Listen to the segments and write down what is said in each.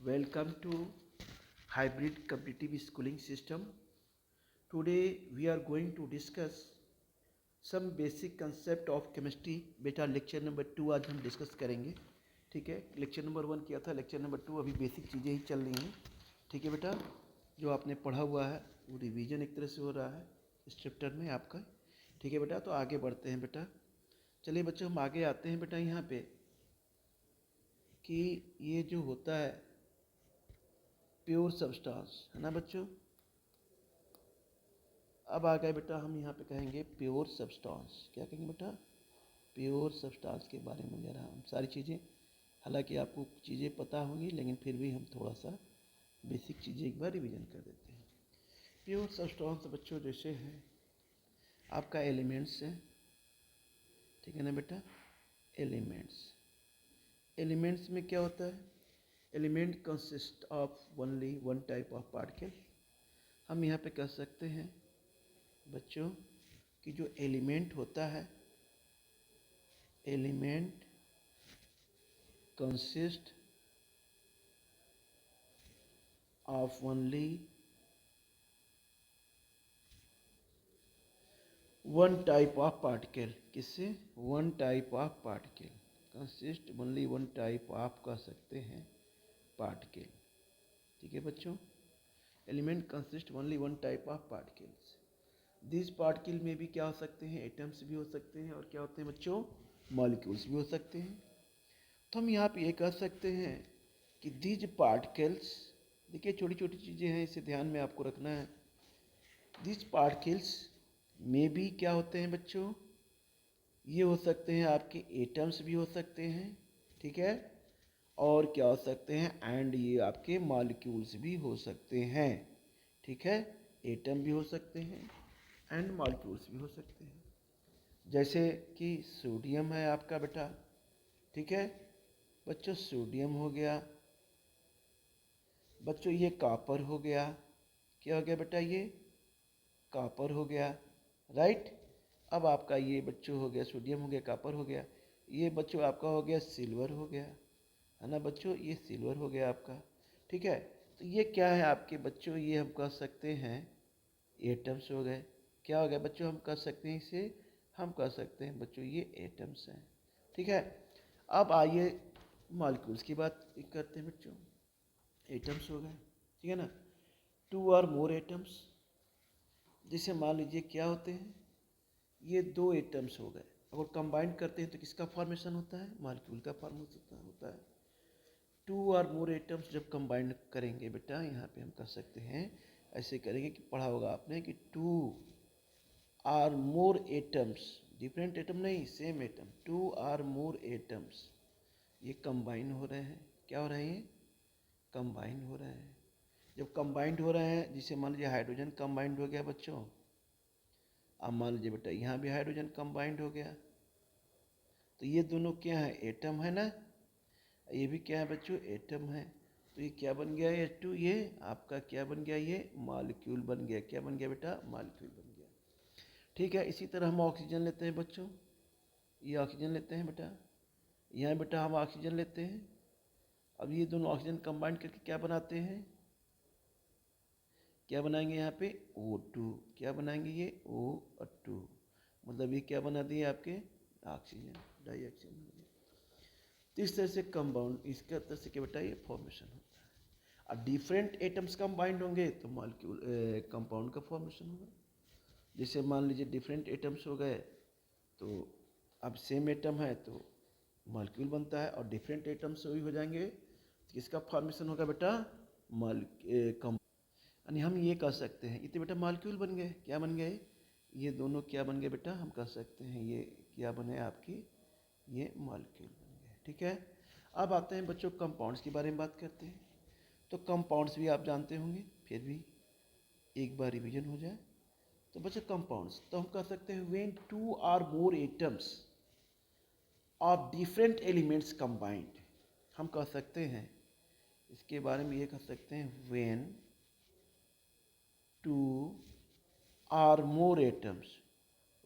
Welcome to hybrid competitive schooling system. Today we are going to discuss some basic concept of chemistry. बेटा lecture number 2 आज हम discuss करेंगे. ठीक है, lecture number 1 किया था, लेक्चर नंबर 2 अभी बेसिक चीज़ें ही चल रही हैं. ठीक है बेटा, जो आपने पढ़ा हुआ है वो रिवीजन एक तरह से हो रहा है इस चैप्टर में आपका. ठीक है बेटा, तो आगे बढ़ते हैं बेटा. चलिए बच्चों, हम आगे आते हैं बेटा यहाँ पे कि ये जो होता है प्योर सब्सटेंस है ना बच्चों. अब आ गए बेटा, हम यहाँ पे कहेंगे प्योर सब्सटेंस. क्या कहेंगे बेटा? प्योर सब्सटेंस के बारे में जरा हम सारी चीज़ें, हालांकि आपको चीज़ें पता होंगी लेकिन फिर भी हम थोड़ा सा बेसिक चीज़ें एक बार रिवीजन कर देते हैं. प्योर सब्सटेंस बच्चों जैसे है आपका एलिमेंट्स है. ठीक है ना बेटा, एलिमेंट्स. एलिमेंट्स में क्या होता है? Element consist of only one type of particle. हम यहाँ पे कह सकते हैं बच्चों कि जो एलिमेंट होता है, element consist of only one type of particle. किससे? One type of particle. Consist only one type of कह सकते हैं पार्टिकल. ठीक है बच्चों, element consist only one type of particles. This particle में भी क्या हो सकते हैं? एटम्स भी हो सकते हैं, और क्या होते हैं बच्चों? मॉलिक्यूल्स भी हो सकते हैं. तो हम यहाँ पे ये कह सकते हैं कि दीज पार्टिकल्स, देखिए छोटी छोटी चीज़ें हैं, इसे ध्यान में आपको रखना है. दीज पार्टिकल्स में भी क्या होते हैं बच्चों? ये हो सकते हैं आपके एटम्स भी हो सकते हैं. ठीक है, और क्या हो सकते हैं? एंड ये आपके मॉलिक्यूल्स भी हो सकते हैं. ठीक है, एटम भी हो सकते हैं एंड मॉलिक्यूल्स भी हो सकते हैं. जैसे कि सोडियम है आपका बेटा. ठीक है बच्चों, सोडियम हो गया बच्चों. ये कॉपर हो गया. क्या हो गया बेटा? ये कॉपर हो गया. राइट. अब आपका ये बच्चों हो गया, सोडियम हो गया, कॉपर हो गया. ये बच्चों आपका हो गया सिल्वर हो गया, है ना बच्चों. ये सिल्वर हो गया आपका. ठीक है, तो ये क्या है आपके बच्चों? ये हम कह सकते हैं एटम्स हो गए. क्या हो गया बच्चों? हम कह सकते हैं इसे, हम कह सकते हैं बच्चों ये एटम्स हैं. ठीक है, अब आइए मॉलिक्यूल्स की बात करते हैं बच्चों. एटम्स हो गए, ठीक है ना. टू और मोर एटम्स, जैसे मान लीजिए क्या होते हैं, ये दो एटम्स हो गए. अगर कंबाइन करते हैं तो किसका फॉर्मेशन होता है? मॉलिक्यूल का फॉर्मेशन होता है. टू और मोर एटम्स जब कंबाइन करेंगे बेटा, यहाँ पे हम कह सकते हैं ऐसे करेंगे कि पढ़ा होगा आपने कि two or more atoms, different atom नहीं, same atom. Two or more atoms ये कंबाइन हो रहे हैं. क्या हो रहे हैं? कंबाइन हो रहे हैं. जब कंबाइंड हो रहे हैं, जिसे मान लीजिए हाइड्रोजन कंबाइंड हो गया बच्चों. अब मान लीजिए बेटा यहाँ भी हाइड्रोजन कंबाइंड हो गया, तो ये दोनों क्या है? एटम है ना. ये भी क्या है बच्चों? एटम है. तो ये क्या बन गया? ये टू, ये आपका क्या बन गया? ये मॉलिक्यूल बन गया. क्या बन गया बेटा? मॉलिक्यूल बन गया. ठीक है, इसी तरह हम ऑक्सीजन लेते हैं बच्चों. ये ऑक्सीजन लेते हैं बेटा, यहाँ बेटा हम ऑक्सीजन लेते हैं. अब ये दोनों ऑक्सीजन कंबाइन करके क्या बनाते हैं? क्या बनाएंगे यहाँ पे? O2. क्या बनाएंगे? ये O2. मतलब ये क्या बना दिए आपके? ऑक्सीजन डाइऑक्सीजन बन गया. तो इस तरह से कंपाउंड, इसका तरह से क्या बेटा? ये फॉर्मेशन होता है. अब डिफरेंट एटम्स कंबाइंड होंगे तो मॉलिक्यूल कंपाउंड का फॉर्मेशन होगा. जैसे मान लीजिए डिफरेंट एटम्स हो गए, तो अब सेम एटम है तो मॉलिक्यूल बनता है, और डिफरेंट एटम्स भी हो जाएंगे तो किसका फॉर्मेशन होगा बेटा? यानी हम ये कह सकते हैं, ये तो बेटा मॉलिक्यूल बन गए. क्या बन गए? ये दोनों क्या बन गए बेटा? हम कह सकते हैं ये क्या बने आपकी? ये मॉलिक्यूल बन गए. ठीक है, अब आते हैं बच्चों कंपाउंड्स के बारे में बात करते हैं. तो कंपाउंड्स भी आप जानते होंगे, फिर भी एक बार रिवीजन हो जाए. तो बच्चों कंपाउंड्स तो हम कह सकते हैं when two or more atoms of different elements combined. हम कह सकते हैं इसके बारे में ये कह सकते हैं when two or more atoms,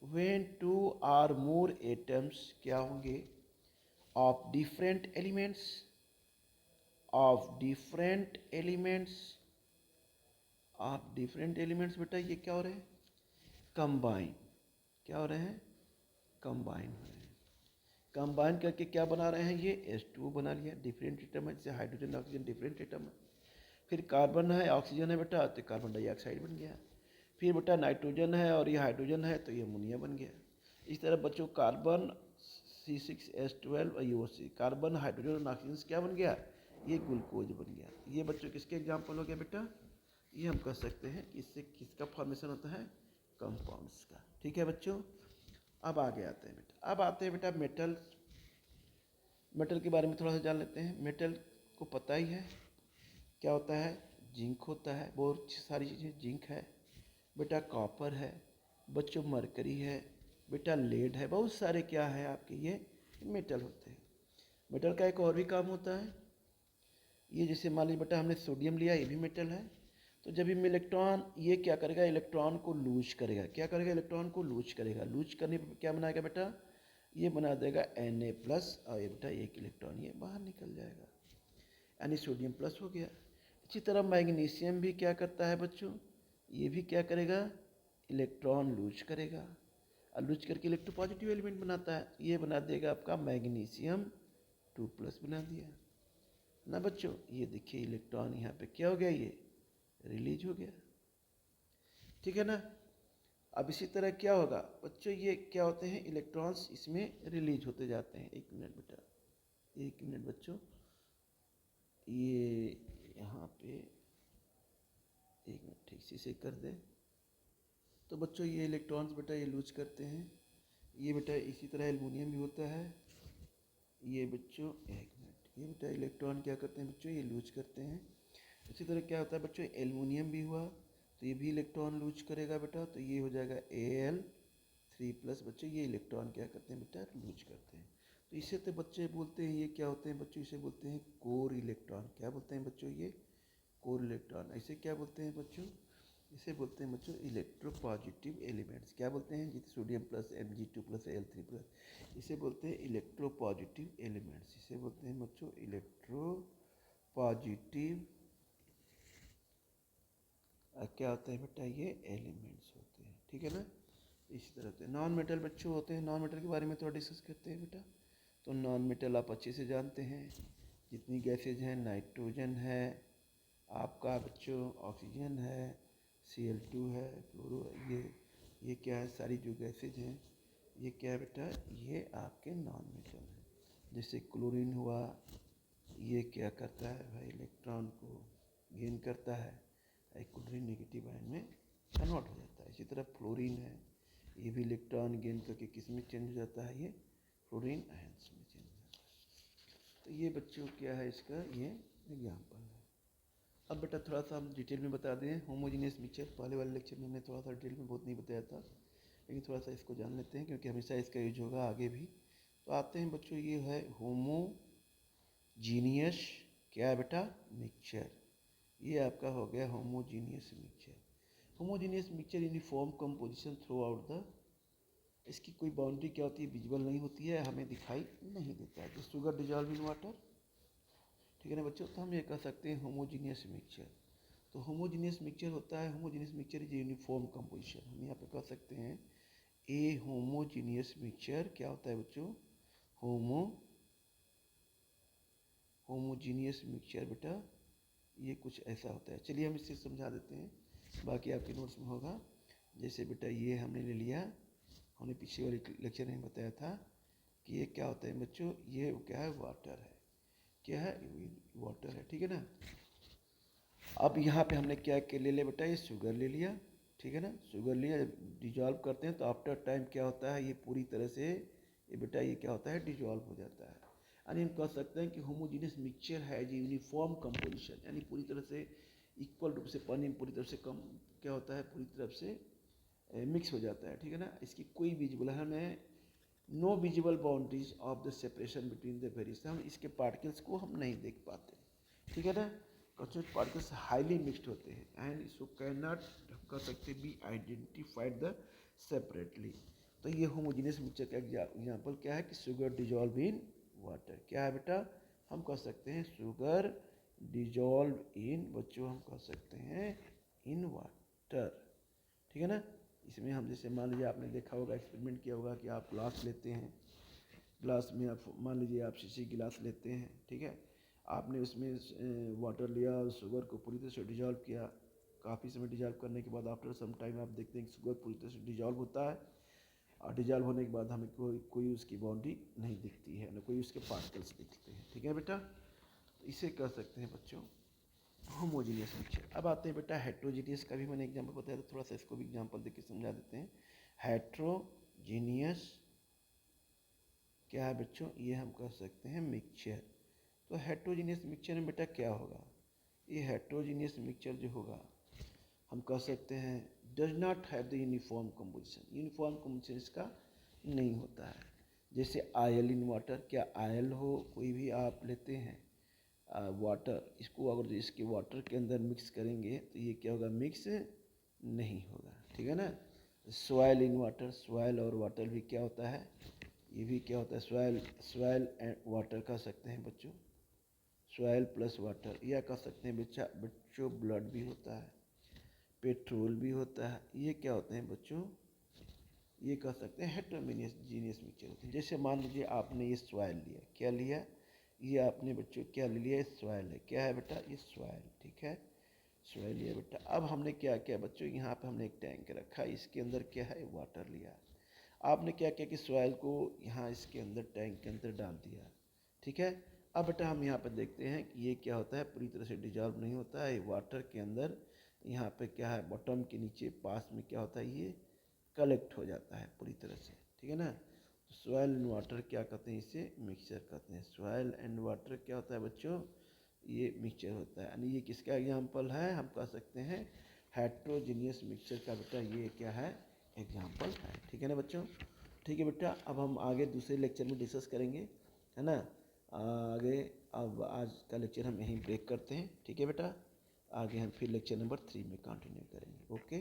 when two or more atoms क्या होंगे? Of different elements, of different elements, of different elements बेटा ये क्या हो रहे हैं, कंबाइन, क्या हो रहे हैं, कंबाइन हो रहे हैं। कंबाइन करके क्या बना रहे हैं, ये H2O बना लिया, डिफरेंट एटम है, जैसे हाइड्रोजन ऑक्सीजन डिफरेंट एटम है। फिर कार्बन है, ऑक्सीजन है बेटा, तो कार्बन डाइऑक्साइड बन गया। फिर बेटा नाइट्रोजन है और ये हाइड्रोजन है, तो ये अमोनिया बन गया। इस तरह बच्चों कार्बन C6H12 और ये कार्बन हाइड्रोजन और ऑक्सीजन से क्या बन गया, ये ग्लूकोज बन गया। ये बच्चों किसके एग्जाम्पल हो गया बेटा, ये हम कह सकते हैं कि इससे किसका फॉर्मेशन होता है, कंपाउंड्स का। ठीक है बच्चों, अब आगे आते हैं बेटा, अब आते हैं बेटा मेटल। मेटल के बारे में थोड़ा सा जान लेते हैं। मेटल को पता ही है क्या होता है, जिंक होता है, बहुत सारी चीज़ें, जिंक है बेटा, कॉपर है बच्चों, मरकरी है बेटा, लेड है, बहुत सारे क्या है आपके ये मेटल होते हैं। मेटल का एक और भी काम होता है, ये जैसे मान लीजिए बेटा हमने सोडियम लिया, ये भी मेटल है। तो जब ये इलेक्ट्रॉन ये क्या करेगा, इलेक्ट्रॉन को लूज करेगा, क्या करेगा, इलेक्ट्रॉन को लूज करेगा। लूज करने पर क्या बनाएगा बेटा, ये बना देगा Na+, और ये बेटा एक इलेक्ट्रॉन ये बाहर निकल जाएगा, यानी सोडियम प्लस हो गया। इसी तरह मैग्नीशियम भी क्या करता है बच्चों, ये भी क्या करेगा, इलेक्ट्रॉन लूज करेगा, और लूज करके इलेक्ट्रोपॉजिटिव एलिमेंट बनाता है, ये बना देगा आपका मैग्नीशियम 2+ बना दिया ना बच्चों। ये देखिए इलेक्ट्रॉन यहाँ पे क्या हो गया, ये रिलीज हो गया, ठीक है ना। अब इसी तरह क्या होगा बच्चों, ये क्या होते हैं, इलेक्ट्रॉन्स इसमें रिलीज होते जाते हैं। एक मिनट बेटा, एक मिनट बच्चों, ये यहाँ पे एक मिनट ठीक से कर दें। तो बच्चों ये इलेक्ट्रॉन्स बेटा ये लूज करते हैं, ये बेटा इसी तरह एल्युमिनियम भी होता है, ये बच्चों एक मिनट, ये बेटा इलेक्ट्रॉन क्या करते हैं बच्चों, ये लूज करते हैं। इसी तरह क्या होता है बच्चों, एल्युमिनियम भी हुआ, तो ये भी इलेक्ट्रॉन लूज करेगा बेटा, तो ये हो जाएगा Al3+। बच्चों ये इलेक्ट्रॉन क्या करते हैं बेटा, लूज करते हैं। तो इसे तो बच्चे बोलते हैं, ये क्या होते हैं बच्चों, इसे बोलते हैं कोर इलेक्ट्रॉन। क्या बोलते हैं बच्चों, ये कोर इलेक्ट्रॉन। ऐसे क्या बोलते हैं बच्चों, इसे बोलते हैं बच्चों इलेक्ट्रोपॉजिटिव एलिमेंट्स। क्या बोलते हैं, जैसे सोडियम प्लस Mg2+ Al3+, इसे बोलते हैं इलेक्ट्रोपॉजिटिव एलिमेंट्स। इसे बोलते हैं बच्चों इलेक्ट्रोपॉजिटिव क्या होता है बेटा, ये एलिमेंट्स होते हैं, ठीक है ना। इसी तरह से नॉन मेटल बच्चों होते हैं। नॉन मेटल के बारे में थोड़ा डिस्कस करते हैं बेटा। तो नॉन मेटल आप अच्छे से जानते हैं, जितनी गैसेज हैं, नाइट्रोजन है आपका बच्चों, ऑक्सीजन है, Cl2 है, फ्लोरो, ये क्या है, सारी जो गैसेज हैं ये क्या है बेटा, ये आपके नॉन मेटल हैं। जैसे क्लोरीन हुआ, ये क्या करता है भाई, इलेक्ट्रॉन को गेन करता है, क्लोरीन नेगेटिव आयन में कन्वर्ट हो जाता है। इसी तरह फ्लोरीन है, ये भी इलेक्ट्रॉन गेन करके किस में चेंज हो जाता है, ये फ्लोरीन आयन्स में चेंज हो जाता है। तो ये बच्चों क्या है, इसका ये एग्जाम्पल है। अब बेटा थोड़ा सा हम डिटेल में बता दें, होमोजीनियस मिक्सचर पहले वाले लेक्चर में हमने थोड़ा सा डिटेल में बहुत नहीं बताया था, लेकिन थोड़ा सा इसको जान लेते हैं क्योंकि हमेशा इसका यूज होगा आगे भी। तो आते हैं बच्चों, ये है होमोजीनियस क्या है बेटा, मिक्सचर। ये आपका हो गया homogeneous mixture. Homogeneous mixture uniform composition through out the, इसकी कोई बाउंड्री क्या होती है, विजिबल नहीं होती है, हमें दिखाई नहीं देता है। तो शुगर डिजॉल्व इन वाटर, ठीक है ना बच्चों। तो हम ये कह सकते हैं होमोजीनियस मिक्सचर। तो होमोजीनियस मिक्सचर होता है, homogeneous mixture is uniform composition. हम यहाँ पे कह सकते हैं ए होमोजीनियस मिक्सचर क्या होता है बच्चों, होमोजीनियस मिक्सचर बेटा ये कुछ ऐसा होता है। चलिए हम इससे समझा देते हैं, बाकी आपके नोट्स में होगा। जैसे बेटा ये हमने ले लिया, हमने पिछले वाले लेक्चर में बताया था कि ये क्या होता है बच्चों, ये क्या है, वाटर है, क्या है, वाटर है, ठीक है ना। अब यहाँ पे हमने क्या ले लिया बेटा, ये शुगर ले लिया, ठीक है ना। शुगर लिया, डिजॉल्व करते हैं तो आफ्टर टाइम क्या होता है, ये पूरी तरह से ये बेटा ये क्या होता है, डिजॉल्व हो जाता है। यानी हम कह सकते हैं कि होमोजीनियस मिक्सचर है जी यूनिफॉर्म कंपोजिशन, यानी पूरी तरह से इक्वल रूप से पानी पूरी तरह से कम क्या होता है, पूरी तरफ से मिक्स हो जाता है, ठीक है ना। इसकी कोई विजिबल हमें no visible boundaries of the separation between the various, हम इसके पार्टिकल्स को हम नहीं देख पाते, ठीक है ना। कॉन्स्टिट्यूएंट पार्टिकल्स हाईली मिक्सड होते हैं एंड इसको कैन नॉट कर सकते बी आइडेंटिफाइड द सेपरेटली। तो ये होमोजीनियस मिक्सचर का एग्जाम्पल क्या है कि शुगर डिजॉल्व इन वाटर, क्या है बेटा, हम कह सकते हैं शुगर डिजॉल्व इन बच्चों हम कह सकते हैं इन वाटर, ठीक है ना। इसमें हम जैसे मान लीजिए आपने देखा होगा, एक्सपेरिमेंट किया होगा कि आप ग्लास लेते हैं, ग्लास में आप मान लीजिए आप शीशी गिलास लेते हैं, ठीक है। आपने उसमें वाटर लिया और शुगर को पूरी तरह से डिजॉल्व किया। काफ़ी समय डिजॉल्व करने के बाद आफ्टर सम टाइम आप देखते हैं कि शुगर पूरी तरह से डिजॉल्व होता है, और डिजॉल्व होने के बाद हमें कोई उसकी बाउंड्री नहीं दिखती है, ना कोई उसके पार्टिकल्स दिखते हैं, ठीक है बेटा। तो इसे कह सकते हैं बच्चों होमोजीनियस मिक्सचर। अब आते हैं बेटा हेट्रोजीनियस का भी मैंने एग्जाम्पल बताया था, थोड़ा सा इसको भी एग्जाम्पल देके समझा देते हैं। हेट्रोजीनियस क्या है बच्चों, ये हम कह सकते हैं मिक्सचर। तो हेट्रोजीनियस मिक्सचर में बेटा क्या होगा, ये हेट्रोजीनियस मिक्सचर जो होगा हम कह सकते हैं does not have the uniform composition, uniform composition इसका नहीं होता है। जैसे आयल इन वाटर, क्या आयल हो कोई भी आप लेते हैं वाटर, इसको अगर इसके वाटर के अंदर मिक्स करेंगे तो ये क्या होगा, मिक्स नहीं होगा, ठीक है ना। सॉइल इन वाटर, सॉइल और वाटर भी क्या होता है, ये भी क्या होता है, सॉइल एंड वाटर कह सकते हैं बच्चों, सॉइल प्लस वाटर। या कह सकते हैं बच्चों ब्लड भी होता है, पेट्रोल भी होता है, ये क्या होते हैं बच्चों, ये कह सकते हैं हेट्रोजीनियस मिक्सचर होते हैं। जैसे मान लीजिए आपने ये सॉइल लिया, क्या लिया, ये आपने बच्चों क्या ले लिया, सॉइल है, क्या है बेटा, ये सॉइल, ठीक है, सॉइल लिया बेटा। अब हमने क्या किया बच्चों, यहाँ पे हमने एक टैंक रखा, इसके अंदर क्या है, वाटर लिया। आपने क्या किया कि सॉइल को यहाँ इसके अंदर टैंक के अंदर डाल दिया, ठीक है। अब बेटा हम यहाँ पे देखते हैं कि ये क्या होता है, पूरी तरह से डिजॉल्व नहीं होता है, वाटर के अंदर यहाँ पे क्या है, बॉटम के नीचे पास में क्या होता है, ये कलेक्ट हो जाता है पूरी तरह से, ठीक है ना। तो सॉइल एंड वाटर क्या कहते हैं, इसे मिक्सचर कहते हैं। सॉइल एंड वाटर क्या होता है बच्चों, ये मिक्सचर होता है। यानी ये किसका एग्जाम्पल है, हम कह सकते हैं हेट्रोजीनियस मिक्सचर का बेटा ये क्या है, एग्जाम्पल है, ठीक है ना बच्चों। ठीक है बेटा, अब हम आगे दूसरे लेक्चर में डिस्कस करेंगे, है ना आगे। अब आज का लेक्चर हम यहीं ब्रेक करते हैं, ठीक है बेटा। आगे हम फिर लेक्चर नंबर 3 में कंटिन्यू करेंगे, ओके।